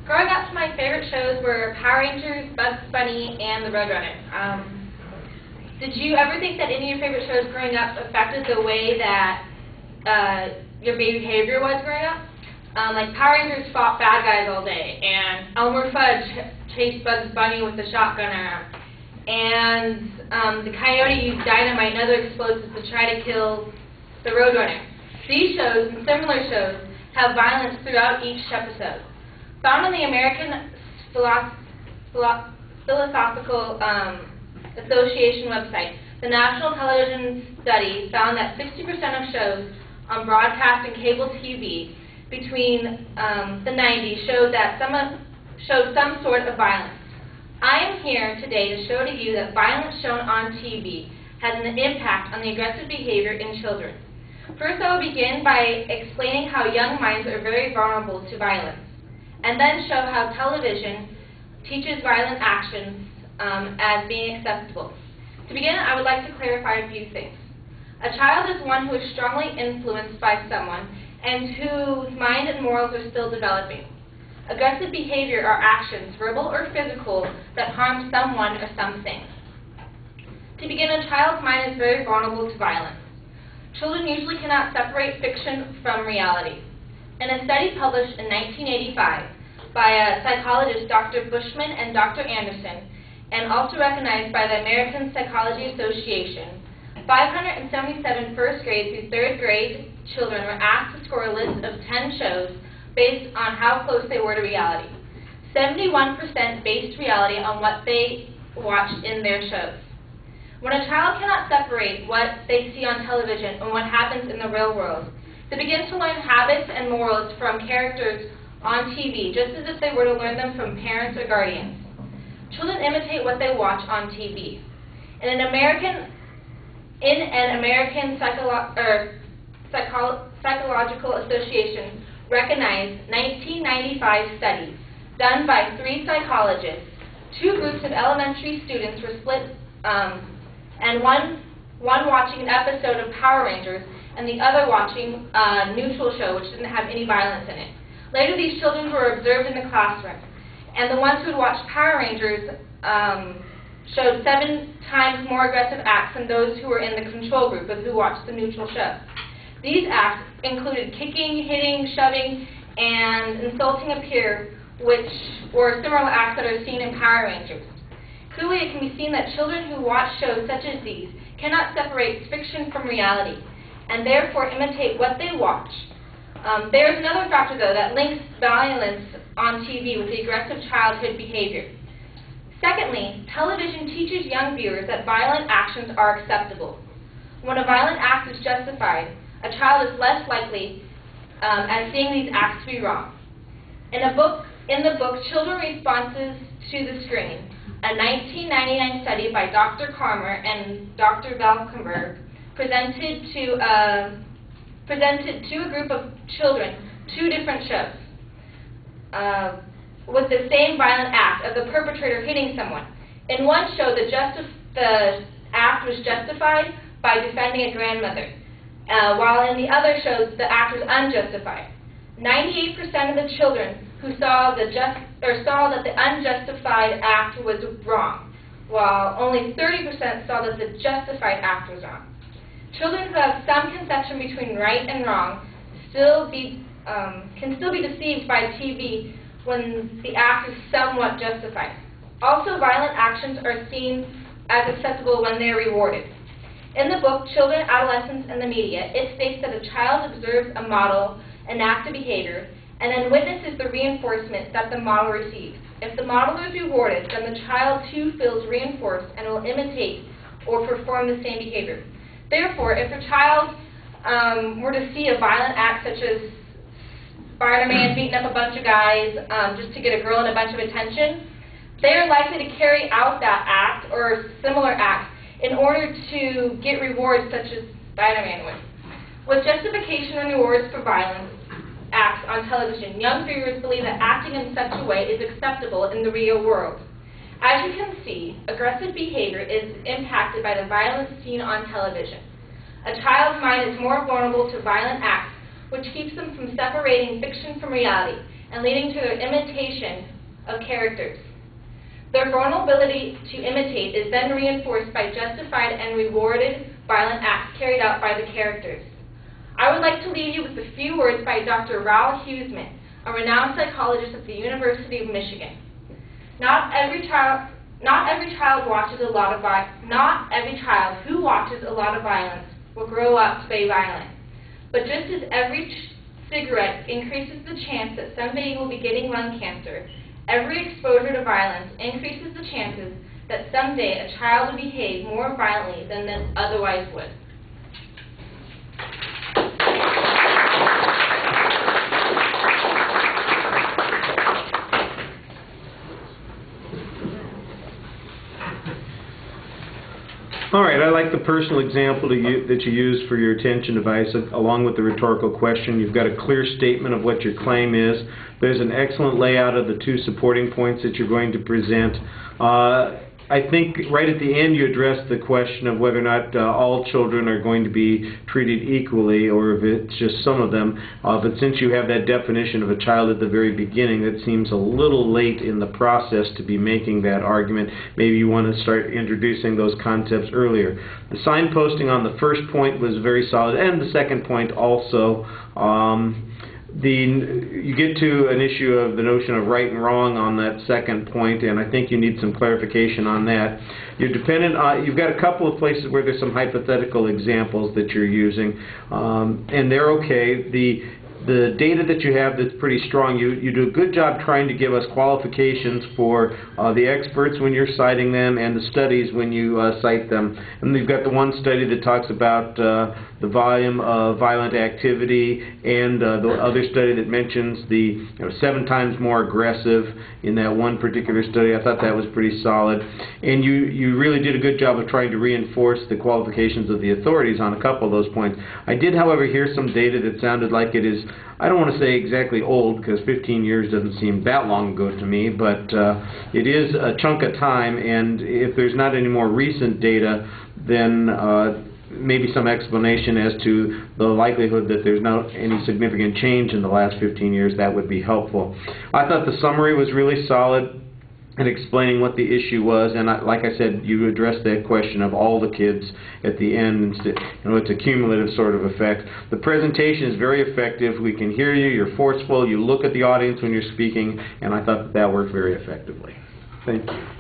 Growing up, my favorite shows were Power Rangers, Bugs Bunny, and the Roadrunner. Did you ever think that any of your favorite shows growing up affected the way that your behavior was growing up? Like Power Rangers fought bad guys all day, and Elmer Fudd chased Bugs Bunny with a shotgun around, and the Coyote used dynamite and other explosives to try to kill the Roadrunner. These shows and similar shows have violence throughout each episode. Found on the American Philosophical Association website, the National Television Study found that 60% of shows on broadcast and cable TV between the 90s showed some sort of violence. I am here today to show to you that violence shown on TV has an impact on the aggressive behavior in children. First, I will begin by explaining how young minds are very vulnerable to violence, and then show how television teaches violent actions as being acceptable. To begin, I would like to clarify a few things. A child is one who is strongly influenced by someone and whose mind and morals are still developing. Aggressive behavior are actions, verbal or physical, that harm someone or something. To begin, a child's mind is very vulnerable to violence. Children usually cannot separate fiction from reality. In a study published in 1985 by psychologists Dr. Bushman and Dr. Anderson, and also recognized by the American Psychology Association, 577 first grade through third grade children were asked to score a list of 10 shows based on how close they were to reality. 71% based reality on what they watched in their shows. When a child cannot separate what they see on television and what happens in the real world, they begin to learn habits and morals from characters on TV, just as if they were to learn them from parents or guardians. Children imitate what they watch on TV. In an American Psychological Association recognized 1995 study done by 3 psychologists, 2 groups of elementary students were split, and one watching an episode of Power Rangers and the other watching a neutral show which didn't have any violence in it. Later, these children were observed in the classroom, and the ones who had watched Power Rangers showed 7 times more aggressive acts than those who were in the control group but who watched the neutral show. These acts included kicking, hitting, shoving, and insulting a peer, which were similar acts that are seen in Power Rangers. Clearly, it can be seen that children who watch shows such as these cannot separate fiction from reality, and therefore imitate what they watch. There is another factor, though, that links violence on TV with the aggressive childhood behavior. Secondly, television teaches young viewers that violent actions are acceptable. When a violent act is justified, a child is less likely at seeing these acts to be wrong. In the book Children Responses to the Screen, a 1999 study by Dr. Karmer and Dr. Valkenberg presented to a group of children 2 different shows with the same violent act of the perpetrator hitting someone. In one show, the act was justified by defending a grandmother, while in the other shows, the act was unjustified. 98% of the children who saw that the unjustified act was wrong, while only 30% saw that the justified act was wrong. Children who have some conception between right and wrong can still be deceived by TV when the act is somewhat justified. Also, violent actions are seen as acceptable when they are rewarded. In the book Children, Adolescents, and the Media, it states that a child observes a model enact a behavior and then witnesses the reinforcement that the model receives. If the model is rewarded, then the child too feels reinforced and will imitate or perform the same behavior. Therefore, if a child were to see a violent act such as Spider-Man beating up a bunch of guys just to get a girl and a bunch of attention, they are likely to carry out that act or similar acts in order to get rewards such as Spider-Man would. With justification and rewards for violence acts on television, young viewers believe that acting in such a way is acceptable in the real world. As you can see, aggressive behavior is impacted by the violence seen on television. A child's mind is more vulnerable to violent acts, which keeps them from separating fiction from reality. and leading to their imitation of characters. Their vulnerability to imitate is then reinforced by justified and rewarded violent acts carried out by the characters. I would like to leave you with a few words by Dr. Raoul Huseman, a renowned psychologist at the University of Michigan. Not every child who watches a lot of violence will grow up to be violent. But just as every cigarette increases the chance that someday you will be getting lung cancer, every exposure to violence increases the chances that someday a child will behave more violently than they otherwise would. All right, I like the personal example that you use for your attention device, along with the rhetorical question. You've got a clear statement of what your claim is. There's an excellent layout of the two supporting points that you're going to present. I think right at the end you addressed the question of whether or not all children are going to be treated equally, or if it's just some of them. But since you have that definition of a child at the very beginning, that seems a little late in the process to be making that argument. Maybe you want to start introducing those concepts earlier. The signposting on the first point was very solid, and the second point also. You get to an issue of the notion of right and wrong on that second point, and I think you need some clarification on that. You're dependent on, you've got a couple of places where there's some hypothetical examples that you're using, and they're okay. The data that you have that's pretty strong, you do a good job trying to give us qualifications for the experts when you're citing them, and the studies when you cite them. And we've got the one study that talks about the volume of violent activity, and the other study that mentions the 7 times more aggressive in that one particular study. I thought that was pretty solid. And you really did a good job of trying to reinforce the qualifications of the authorities on a couple of those points. I did, however, hear some data that sounded like it is, I don't want to say exactly old, because 15 years doesn't seem that long ago to me, but it is a chunk of time, and if there's not any more recent data, then maybe some explanation as to the likelihood that there's not any significant change in the last 15 years, that would be helpful. I thought the summary was really solid in explaining what the issue was, and like I said, you addressed that question of all the kids at the end. It's a cumulative sort of effect. The presentation is very effective. We can hear you. You're forceful. You look at the audience when you're speaking, and I thought that worked very effectively. Thank you.